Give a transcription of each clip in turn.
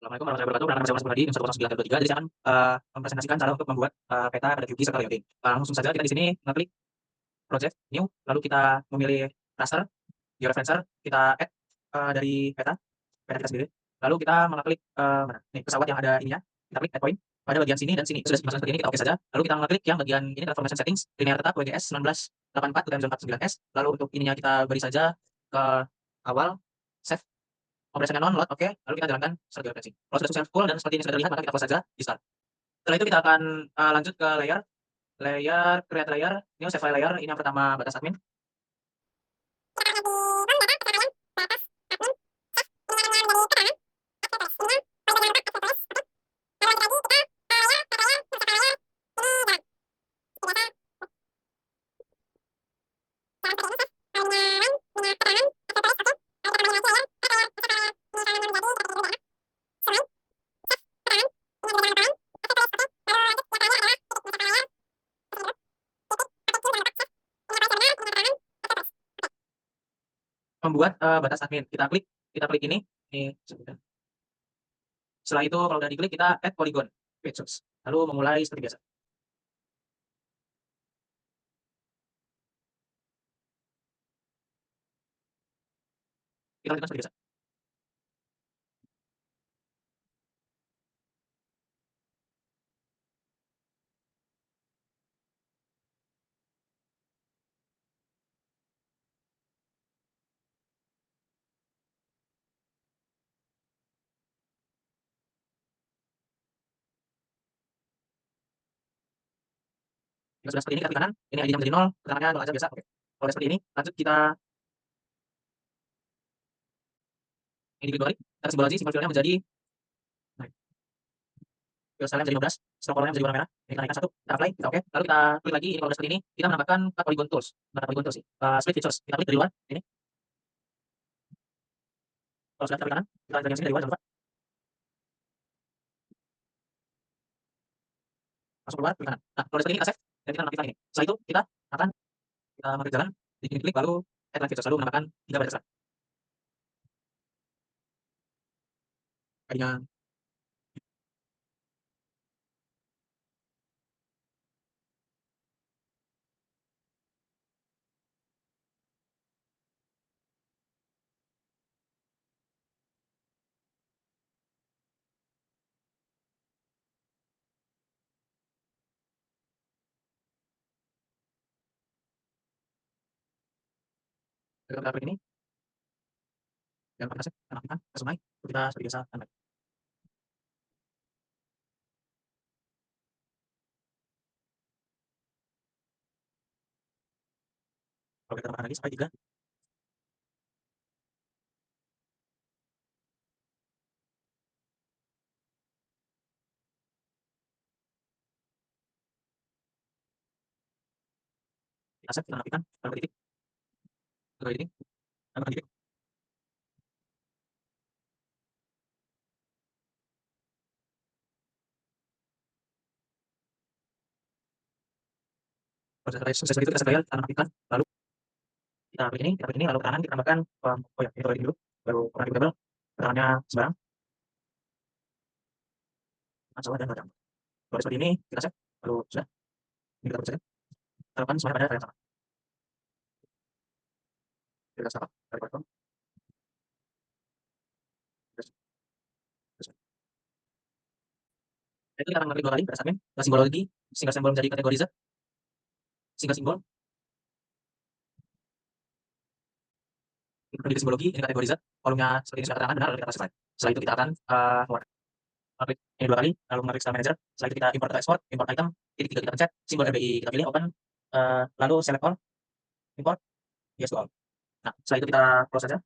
Assalamualaikum warahmatullahi wabarakatuh. Perkenalkan bersama Mas Gunadi, 109.23. Jadi saya akan, mempresentasikan cara untuk membuat, peta pada QGIS serta layout. Langsung saja kita di sini ngeklik project, new, lalu kita memilih raster, georeferencer, kita add, dari peta kita sendiri. Lalu kita mengeklik, mana, nih pesawat yang ada ininya, kita klik add point pada bagian sini dan sini. Sudah dimasukkan seperti ini, kita oke saja. Lalu kita mengeklik yang bagian ini transformation settings, linear tetap WGS 1984 to time zone 49S. Lalu untuk ininya kita beri saja ke awal, save. Kompresenya non load, oke, lalu kita jalankan start geofencing. Kalau sudah successful dan seperti ini sudah terlihat, maka kita close saja di start. Setelah itu kita akan lanjut ke create layer, new save file layer. Ini yang pertama batas admin. Membuat batas admin. Kita klik ini sebentar. Setelah itu kalau udah diklik kita add polygon page source. Lalu memulai seperti biasa. Kita lanjutkan seperti biasa. Jika sudah seperti ini kita klik kanan, ini ID-nya menjadi 0, keterangannya 0 aja biasa. Oke. Kalau udah seperti ini, lanjut kita ini diklik 2 kali, kita simbol lagi, simbol filenya menjadi nah, fill style-nya menjadi 15, stroke color-nya menjadi warna merah. Ini kita naikkan 1, kita apply, kita oke. Lalu kita klik lagi, ini kalau udah seperti ini, kita menambahkan polygon tools. Bukan polygon tools sih, split features. Kita klik dari luar, ini. Kalau sudah kita klik kanan, kita klik yang sini dari luar, jangan lupa. Masuk keluar, klik kanan. Nah, kalau udah seperti ini kita save, dan kita nonaktifkan ini. Setelah itu kita akan mengklik jalan, klik baru add line features, lalu menambahkan 3 baris dasar. ID-nya kita klik ini, jangan lupa kita save, kita nonaktifkan, kita sunai, kita seperti biasa unlike. Kalau kita tambahkan lagi sampai 3, kita save, kita nonaktifkan, lalu ke titik, lalu editing, lalu ke titik. Kalau sudah selesai seperti itu kita save file, kita nonaktifkan, lalu kita klik ini, lalu kanan kita tambahkan, oh ya, ini kalau editing dulu, baru formatting table, keterangannya sembarang, masalah dan radang. Kalau seperti ini kita save, lalu sudah, ini kita saja, kita lakukan semuanya pada file yang sama. Kita sama, dari platform, itu kita akan mengklik 2 kali batas admin, ke simbologi, single simbol menjadi kategori Z, single simbol, kita pilih simbologi, ini kategori Z, kolomnya seperti ini sudah keterangan benar, lalu kita kasih slide. Setelah itu kita akan keluarkan. Klik ini 2 kali, lalu mengklik style manager, setelah itu kita import atau export, import item, titik 3 kita pencet, simbol RBI kita pilih, open, lalu select all, import, yes to all. Nah, setelah itu kita close saja,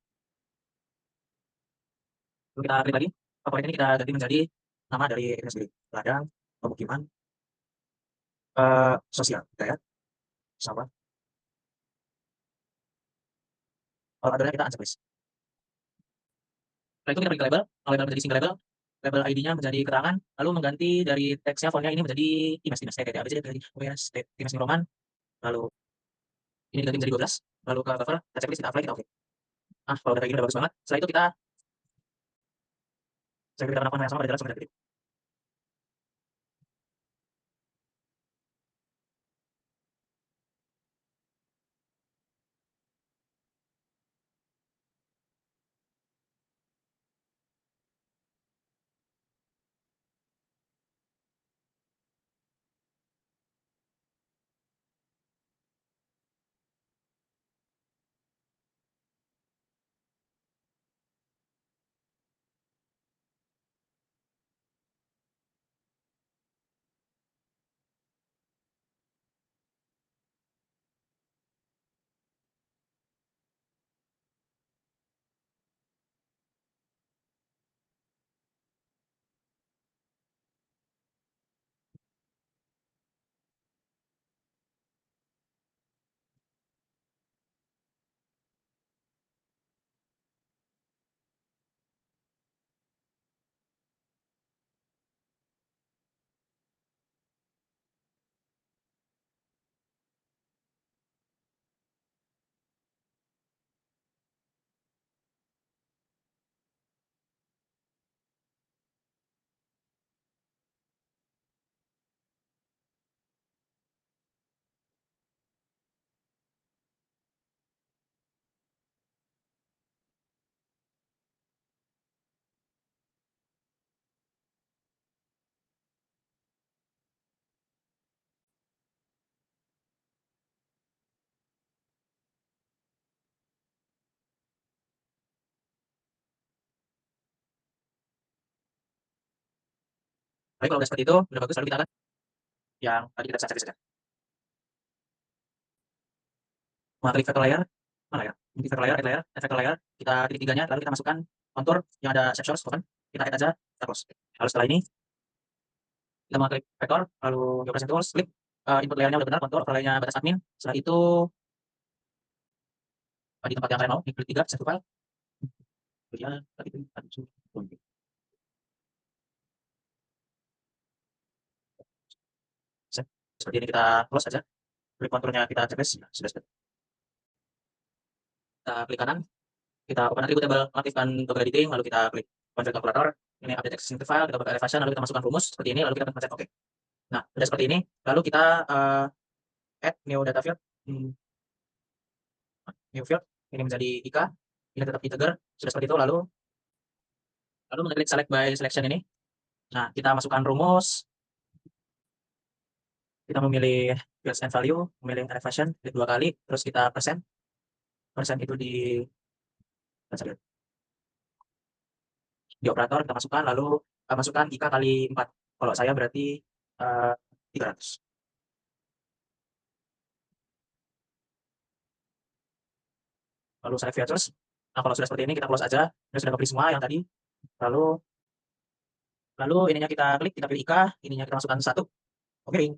lalu kita klik lagi, favorit ini kita ganti menjadi nama dari ini sendiri, ladang, pemukiman, sosial, gitu ya, sawah, kalau adanya kita unchecklist. Setelah itu kita klik label, label menjadi single label, label ID-nya menjadi keterangan, lalu mengganti dari teksnya fontnya ini menjadi Dimas, kayak ABC jadi WS Dimas Roman, lalu ini diganti menjadi 12, lalu ke cover, kita checklist, kita apply, kita oke. Kalau udah kayak gini udah bagus banget. Setelah itu kita Saya klik akun yang sama pada jalan sebentar. Baik, kalau udah seperti itu, udah bagus, lalu kita akan yang tadi kita bisa cek saja. Klik vector layer, mana ya? Di vector layer, add layer, add vector layer, kita klik tiganya, lalu kita masukkan kontur yang ada shape source, token, kita add aja, kita close. Lalu setelah ini, kita mau klik vector, lalu di operation tools, klik input layernya udah benar, kontur, overlaynya batas admin. Setelah itu, di tempat yang kalian mau, klik 3, save to file. Kemudian, tadi itu, save. Seperti ini kita close aja. Klik konturnya kita checklist, sudah sudah. Kita klik kanan, kita open attribute table, aktifkan toggle editing, lalu kita klik config calculator, ini update existing file, kita buka elevation, lalu kita masukkan rumus seperti ini, lalu kita pencet OK. Nah, udah seperti ini, lalu kita add new data field, new field, ini menjadi IK, ini tetap integer, sudah seperti itu, lalu mengklik select by selection ini. Nah, kita masukkan rumus, kita memilih fields and value, memilih elevation, klik 2 kali, terus kita persen itu di operator kita masukkan, lalu masukkan IK kali 4. Kalau saya berarti 300. Lalu select features. Nah, kalau sudah seperti ini kita close aja. Ini sudah kepilih semua yang tadi. Lalu lalu ininya kita klik, kita pilih IK, ininya kita masukkan 1. Oke, ring.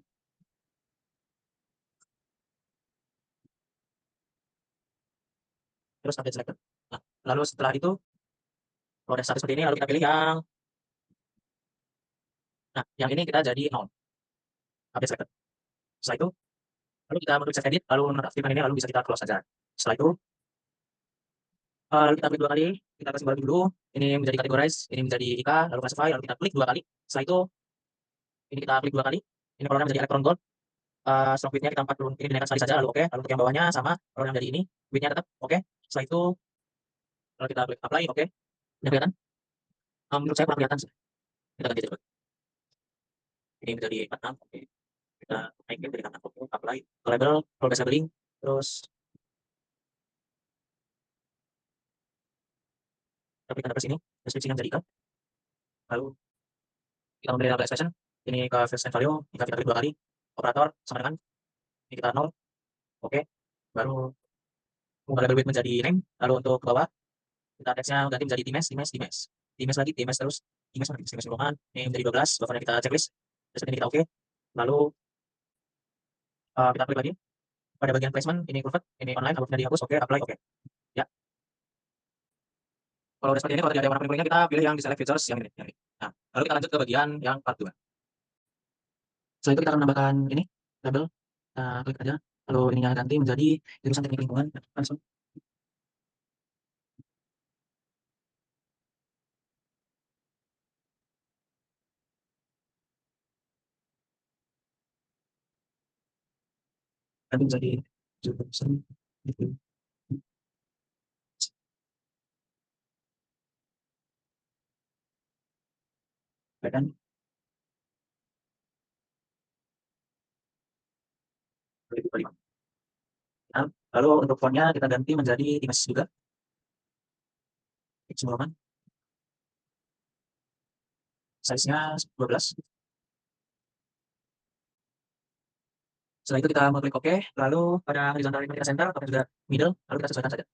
Terus update selected. Nah, lalu setelah itu kalau udah satu seperti ini, lalu kita pilih yang ini kita jadi 0. Update selected. Setelah itu lalu kita menuju save edit, lalu menonaktifkan ini, lalu bisa kita close saja. Setelah itu lalu kita klik 2 kali, kita kasih simbol dulu, ini menjadi categorize, ini menjadi IK, lalu classify, lalu kita klik 2 kali. Setelah itu ini kita klik 2 kali, ini colornya menjadi electron gold. Stroke width-nya kita 40, ini dinaikkan sekali saja, lalu oke. Lalu untuk yang bawahnya sama, kalau yang dari ini width-nya tetap oke. Setelah itu lalu kita klik apply, oke. Udah kelihatan? Menurut saya kurang kelihatan sih. Kita ganti aja. Ini menjadi 46, oke. Kita naikin dari 46, oke. Apply, label, role based labeling, terus kita klik tanda plus ini, deskripsinya menjadi IK. Lalu kita memilih label expression, ini ke first and value, jika kita klik 2 kali, operator sama dengan ini kita 0, oke. Baru ubah label width menjadi name, lalu untuk ke bawah kita teksnya ganti menjadi times lagi, terus times ruangan, ini menjadi 12, buffernya kita checklist, terus ini kita oke. Lalu kita klik lagi pada bagian placement, ini curved, ini online, above-nya dihapus, oke, apply, oke. Ya, kalau udah seperti ini, kalau tidak ada warna kuning-kuningnya, kita pilih yang di select features yang ini, Nah, lalu kita lanjut ke bagian yang part 2. Setelah itu kita akan menambahkan ini label, kita klik aja, lalu ininya ganti menjadi jurusan teknik lingkungan, langsung. nanti bisa di jurusan gitu, ya kan? Dua ribu lima. Nah, lalu untuk fontnya kita ganti menjadi Times juga, semua kan, size-nya 12. Setelah itu kita mengklik OK, lalu pada horizontal ini kita center atau juga middle, lalu kita sesuaikan saja.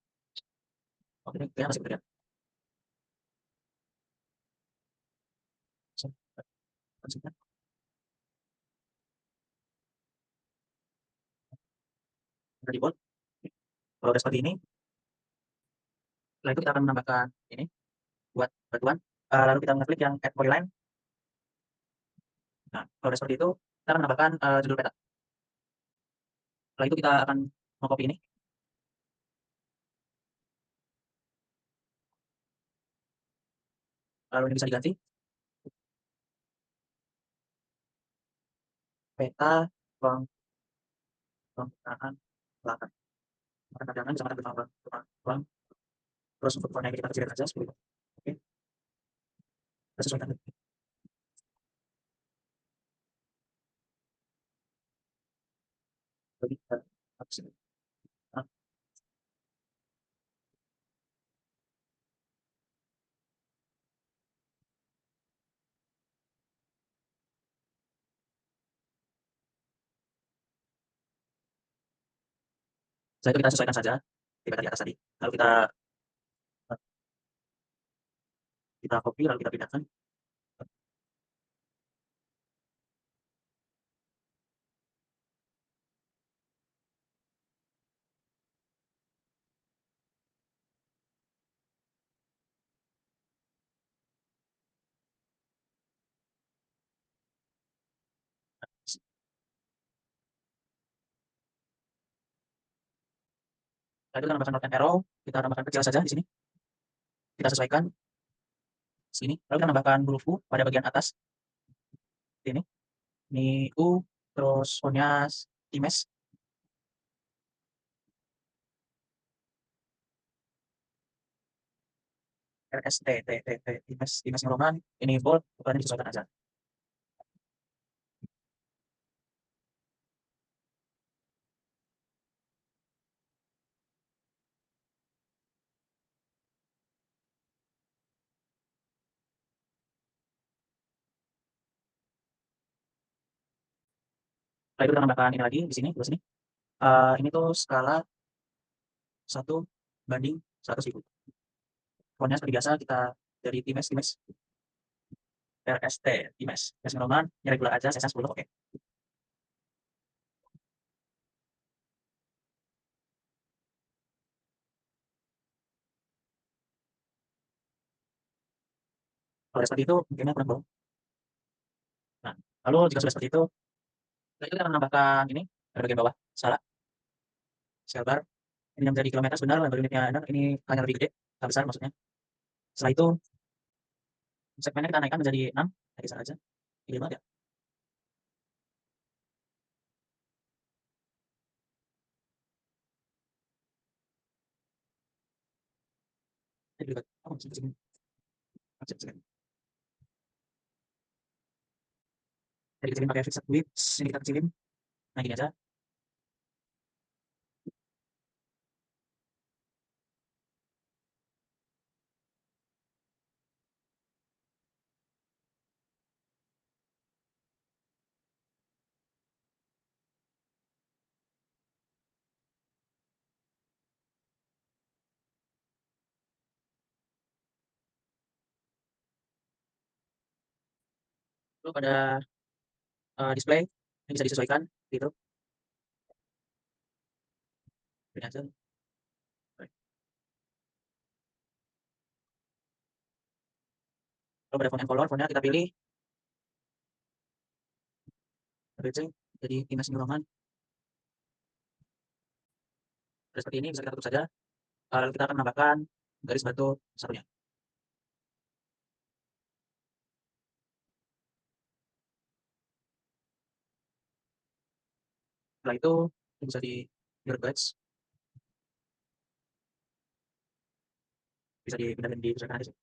Oke, ini kayaknya masih betul ya. So, konsepnya. Udah di bold. Kalau udah seperti ini, setelah itu kita akan menambahkan ini buat batuan. Lalu kita mengklik yang add polyline. Nah, kalau udah seperti itu, kita akan menambahkan judul peta. Setelah itu kita akan mengcopy ini, lalu ini bisa diganti peta ruang penggunaan belakang. Maka cadangan bisa menggunakan ruang, terus untuk warna kita kecilkan saja seperti itu. Oke, kita sesuaikan. Jadi kita hapus ini. Nah, setelah itu kita sesuaikan saja di peta di atas tadi. Lalu kita copy lalu kita pindahkan. Lalu kita tambahkan mark and arrow, kita tambahkan kecil saja di sini. Kita sesuaikan sini. Lalu kita tambahkan huruf U pada bagian atas ini. Ini U, terus fontnya Times, RST, Times, Times Roman. Ini bold, ukurannya disesuaikan aja. Lalu kita tambahkan ini lagi di sini, di sini. Ini tuh skala 1:100.000. Fontnya seperti biasa kita dari Times, Times, RST, Times, Times Roman, yang regular aja, size 10, oke. Kalau seperti itu, mungkinnya kurang bawah. Nah, lalu jika sudah seperti itu, kita akan menambahkan ini pada bagian bawah, skala, scale bar. Ini yang menjadi kilometer benar, lebar unitnya benar, ini hanya lebih gede, tak besar maksudnya. Setelah itu, segmennya kita naikkan menjadi 6, geser aja, gede banget ya. Jadi dekat, oh, segini, segini. Jadi kecilin pakai fixed width, ini kita kecilin, nah gini aja. Lalu pada display, ini bisa disesuaikan, gitu, gini aja. Lalu pada font and color, fontnya kita pilih ABC, jadi Times New Roman. Terus seperti ini bisa kita tutup saja. Lalu kita akan menambahkan garis batu satunya. Setelah itu Ini bisa di earbuds, bisa dipindahin disesuaikan aja sih.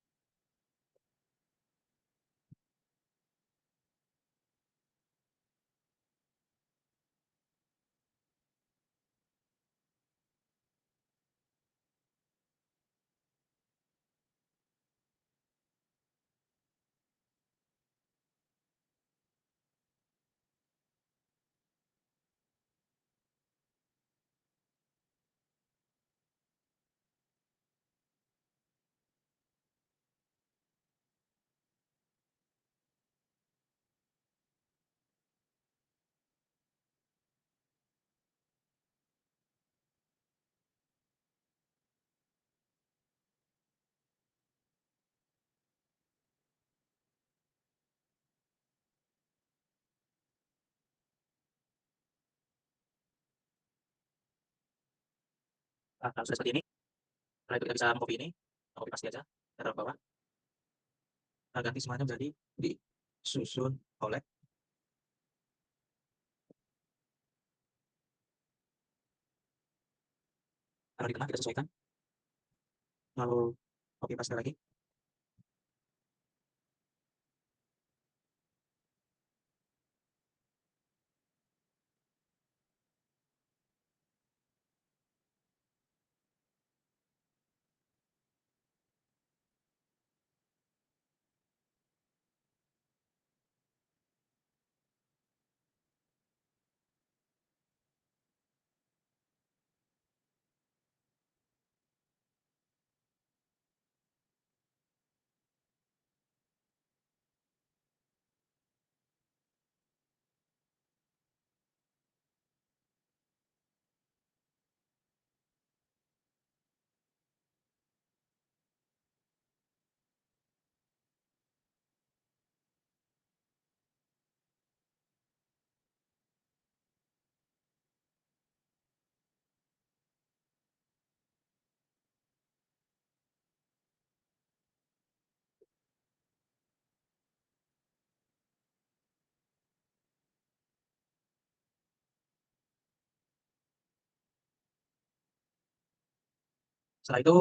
Nah, kalau sudah seperti ini, setelah itu kita bisa copy ini, copy paste aja, kita taruh bawah, kita ganti semuanya menjadi disusun oleh, taruh di tengah kita sesuaikan, lalu copy paste lagi. Setelah itu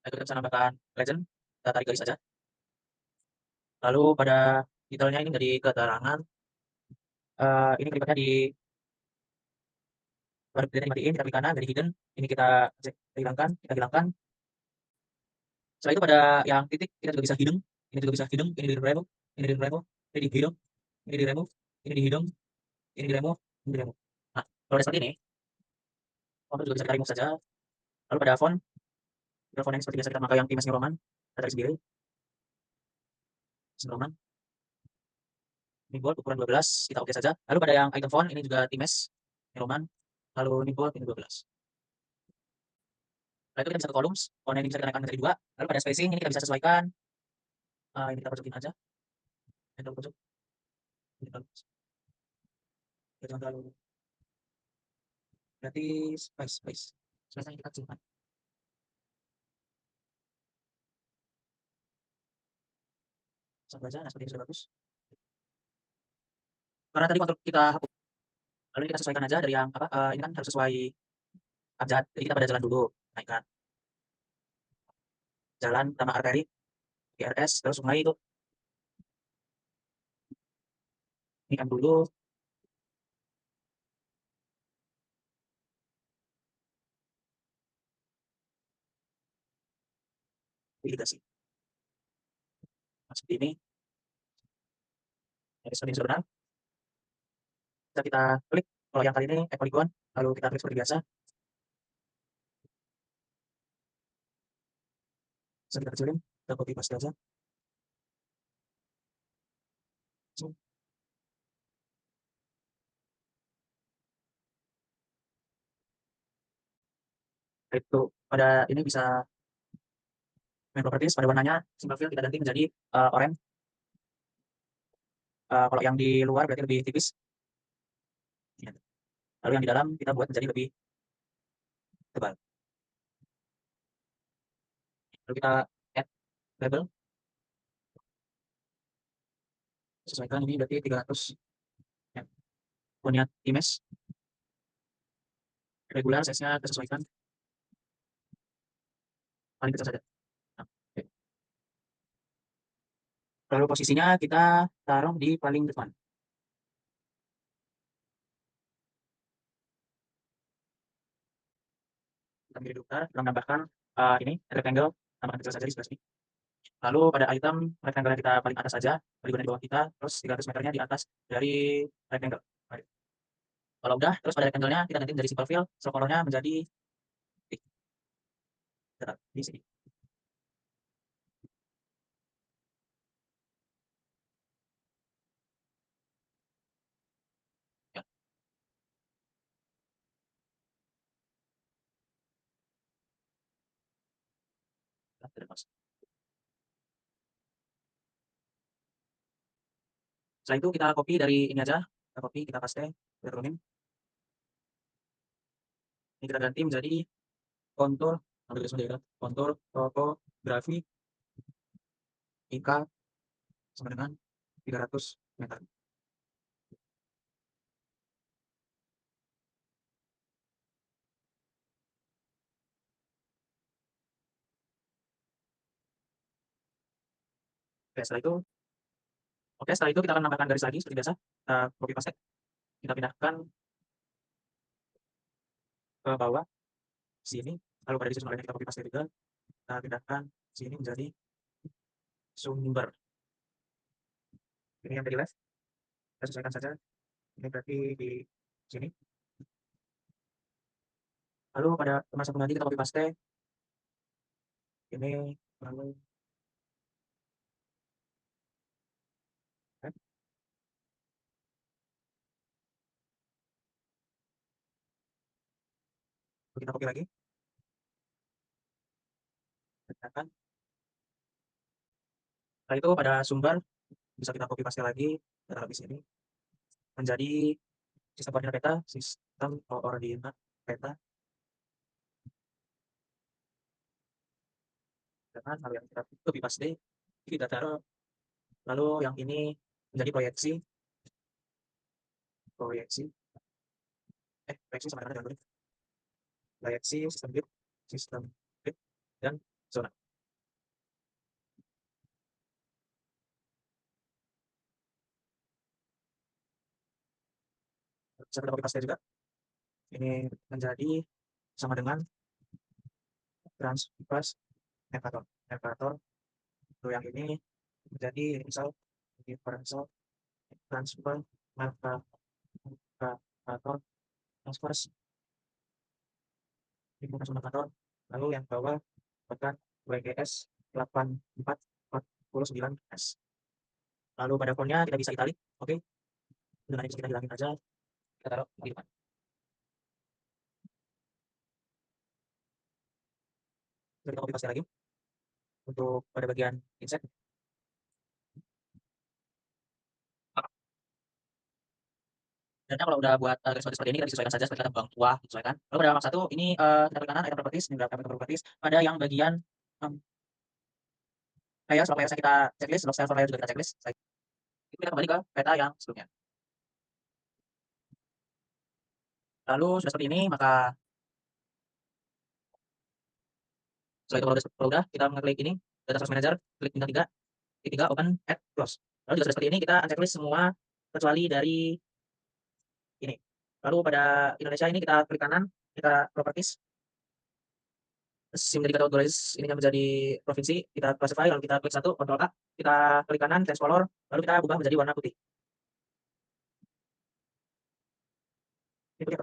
kita bisa nambahkan legend, kita tarik garis saja. Lalu pada detailnya ini dari keterangan, ini kalimatnya dimatiin, kita klik kanan, dari hidden, ini kita cek, kita hilangkan. Setelah itu pada yang titik, kita juga bisa hidden, ini juga bisa hidden, ini di remove, ini di remove, ini di hidden, ini di remove, ini di hidden, ini di remove, ini di remove. Nah, kalau udah seperti ini, font juga bisa kita remove saja. Lalu pada font yang seperti biasa kita pakai yang Times New Roman, kita tarik sendiri, New Roman, ini bold ukuran 12, kita oke saja. Lalu pada yang item font, ini juga Times New Roman, lalu ini bold, ini 12. Setelah itu kita bisa ke columns, font ini bisa kita naikkan menjadi 2. Lalu pada spacing, ini kita bisa sesuaikan, ini kita pojokin aja, ini pojok, ini kita jangan terlalu, berarti space. Space-nya kita kecilkan. Sampai aja, nah seperti ini sudah bagus. Karena tadi waktu kita hapus, lalu kita sesuaikan aja dari yang apa, ini kan harus sesuai abjad, jadi kita pada jalan dulu, naikkan. Jalan pertama arteri, GRS, terus sungai itu, ini M dulu, irigasi. Nah, seperti ini, ya, seperti ini sudah benar. Bisa kita klik, kalau yang kali ini polygon, lalu kita klik seperti biasa, bisa kita kecilin, kita copy paste aja. So, itu pada ini bisa main properties, pada warnanya simple fill kita ganti menjadi orange. Kalau yang di luar berarti lebih tipis. Ya. Lalu yang di dalam kita buat menjadi lebih tebal. Lalu kita add label, sesuaikan ini berarti 300 ya. Punya image, regular size-nya kita sesuaikan, paling kecil saja. Nah, oke. Lalu posisinya kita taruh di paling depan. Kita pilih dokter, kita menambahkan ini rectangle, tambahkan kecil saja di sebelah sini. Lalu pada item rectangle kita paling atas saja, polygon di bawah kita, terus 300 meternya di atas dari rectangle. Baik. Kalau udah, terus pada rectangle-nya kita ganti dari simple fill, stroke color-nya menjadi pink. Tetap di sini. Ya, tidak mas. Setelah itu kita copy dari ini aja, kita copy, kita paste, kita turunin. Ini kita ganti menjadi kontur, ambil garis meja, kontur topografi IK sama dengan 300 meter. Oke, setelah itu, setelah itu kita akan menambahkan garis lagi seperti biasa. Kita copy paste, kita pindahkan ke bawah sini. Lalu pada sisi lainnya kita copy paste juga. Kita pindahkan sini menjadi sumber. Ini yang dari left, kita sesuaikan saja. Ini berarti di sini. Lalu pada teman satu lagi kita copy paste. Ini lalu kita copy lagi. Pindahkan. Setelah itu pada sumber bisa kita copy paste lagi. Kita taruh di sini menjadi sistem koordinat peta, sistem koordinat peta. Dengan hal yang kita copy paste, kita taruh. Lalu yang ini menjadi proyeksi, proyeksi, proyeksi sama dengan proyeksi sistem grid, dan zona. Bisa kita copy paste juga. Ini menjadi sama dengan transpose Mercator. Mercator. Lalu yang ini menjadi misal differential transfer Mercator transfer differential Mercator. Lalu yang bawah bukan WGS 8449S. Lalu pada fontnya kita bisa italic, oke. Dengan bisa kita hilangin aja, kita taruh di depan. Kita copy paste lagi untuk pada bagian insert. Dan kalau udah buat garis seperti ini, kita disesuaikan saja seperti kata bang tua, disesuaikan. Lalu pada halaman 1 ini kita klik kanan item properties, ini berapa item properties. Pada yang bagian layer, slot layer kita checklist, slot server layer juga kita checklist. Itu kita kembali ke peta yang sebelumnya. Lalu sudah seperti ini, maka setelah itu kalau udah kita mengklik ini data source manager, klik bintang 3, klik 3 open add close. Lalu juga sudah seperti ini kita unchecklist semua kecuali dari ini. Lalu pada Indonesia ini kita klik kanan, kita properties, SIM dari categories ini menjadi provinsi, kita classify, lalu kita klik 1, Ctrl A, kita klik kanan, change color, lalu kita ubah menjadi warna putih. Ini putih.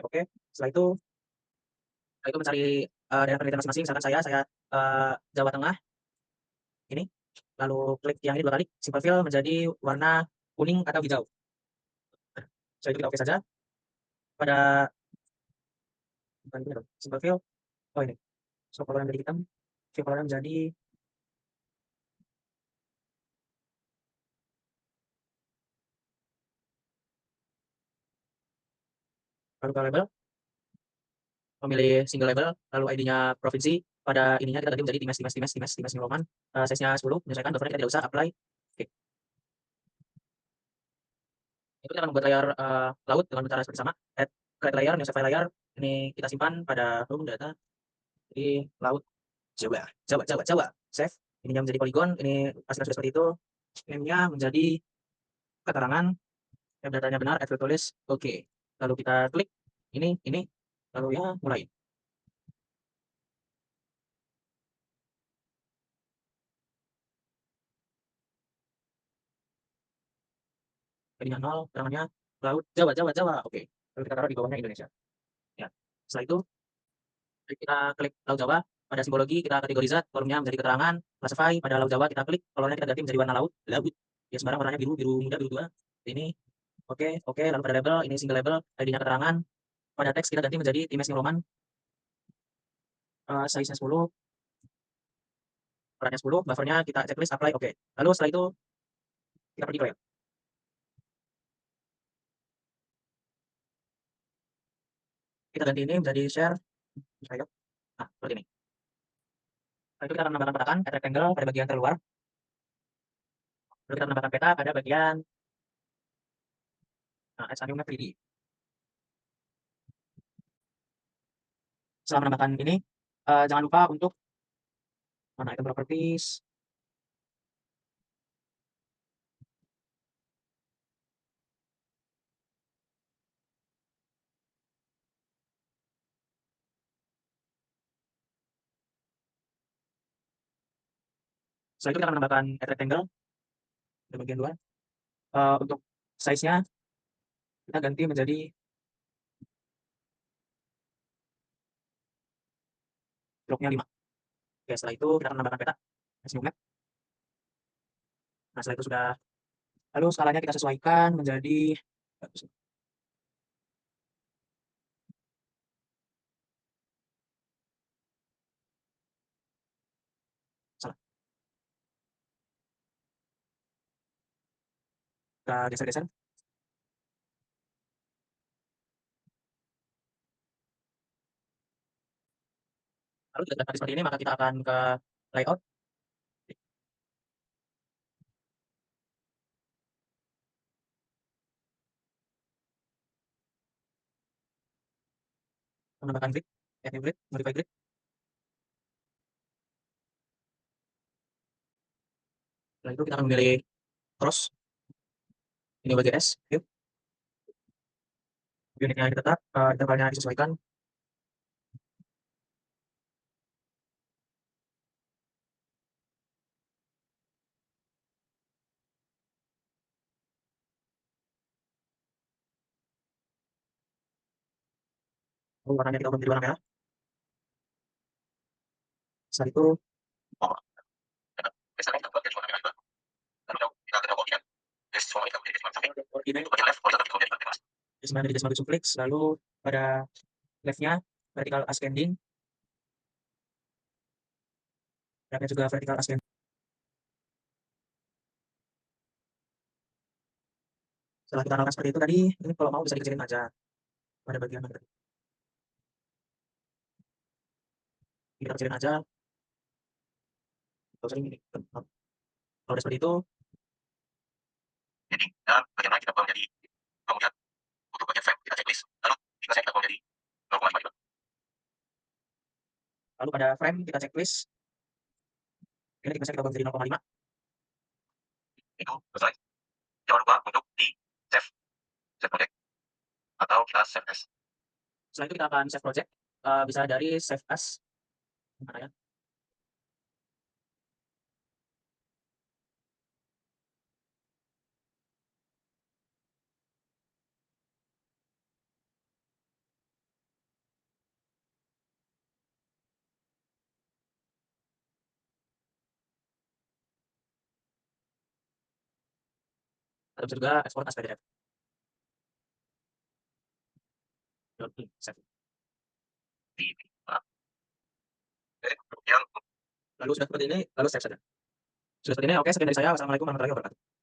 Oke. Setelah itu mencari daerah penelitian masing-masing, misalkan saya Jawa Tengah, ini, lalu klik yang ini 2 kali, simple fill menjadi warna kuning atau hijau. Setelah itu kita oke saja. Pada bukan ini dong, simple fill, oh ini, so color menjadi hitam, fill color menjadi lalu ke label, memilih single label, lalu ID-nya provinsi, pada ininya kita ganti menjadi Times New Roman, size-nya 10, menyesuaikan, buffernya kita tidak usah apply. Oke. Itu kita akan membuat layar, laut dengan cara seperti sama, create layer, new save layer, ini kita simpan pada home data, jadi laut Jawa Jawa Jawa Jawa, save, ininya menjadi poligon, ini hasilnya sudah seperti itu, name-nya menjadi keterangan, datanya benar, add tulis, oke. Lalu kita klik ini, lalu ya mulai. Jadinya 0, keterangannya laut Jawa Jawa Jawa, oke. Lalu kita taruh di bawahnya Indonesia. Ya, setelah itu kita klik Laut Jawa, pada simbologi kita kategori zat, kolomnya menjadi keterangan, classify, pada Laut Jawa kita klik, kolomnya kita ganti menjadi warna laut, laut. Ya sembarang warnanya biru, biru muda, biru tua. Ini, oke, oke, lalu pada label, ini single label, ID-nya keterangan, pada teks kita ganti menjadi Times New Roman, size-nya 10, ukurannya 10, buffernya kita checklist, apply, oke. Lalu setelah itu kita pergi ke layout. Kita ganti ini menjadi share, layout. Nah, seperti ini. Setelah itu kita akan menambahkan kotakan, add rectangle pada bagian terluar. Lalu kita menambahkan peta pada bagian add new map 3D. Setelah menambahkan ini, jangan lupa untuk mana item properties. Setelah itu kita akan menambahkan add rectangle di bagian luar. Untuk size-nya kita ganti menjadi bloknya 5. Oke, setelah itu kita akan menambahkan peta new map. Nah, setelah itu sudah, lalu skalanya kita sesuaikan menjadi, salah, kita geser-geser. Lalu kita ganti seperti ini, maka kita akan ke layout. Menambahkan grid, add new grid, modify grid. Setelah itu kita akan memilih cross, ini WGS, view. Unitnya ditetap, intervalnya disesuaikan. Lalu warnanya kita ubah menjadi warna merah. Setelah itu, sebenarnya di Desmond Suplex, lalu pada left-nya vertical ascending, right-nya juga vertical ascending. Setelah kita lakukan seperti itu tadi, ini kalau mau bisa dikecilin aja pada bagian mana tadi. Kita kecilin aja. Kalau sering ini. Kalau udah seperti itu, jadi bagian mana kita buang jadi, kemudian untuk bagian frame kita checklist, lalu kita buang jadi 0,5. Lalu pada frame kita checklist, ini kita buang jadi 0,5. Itu selesai. Jangan lupa untuk di save project atau kita save as. Setelah itu kita akan save project, bisa dari save as, mana ya? Atau bisa juga export as PDF. Save. Lalu sudah seperti ini, lalu save saja. Sudah seperti ini, oke, sekian dari saya. Wassalamualaikum warahmatullahi wabarakatuh.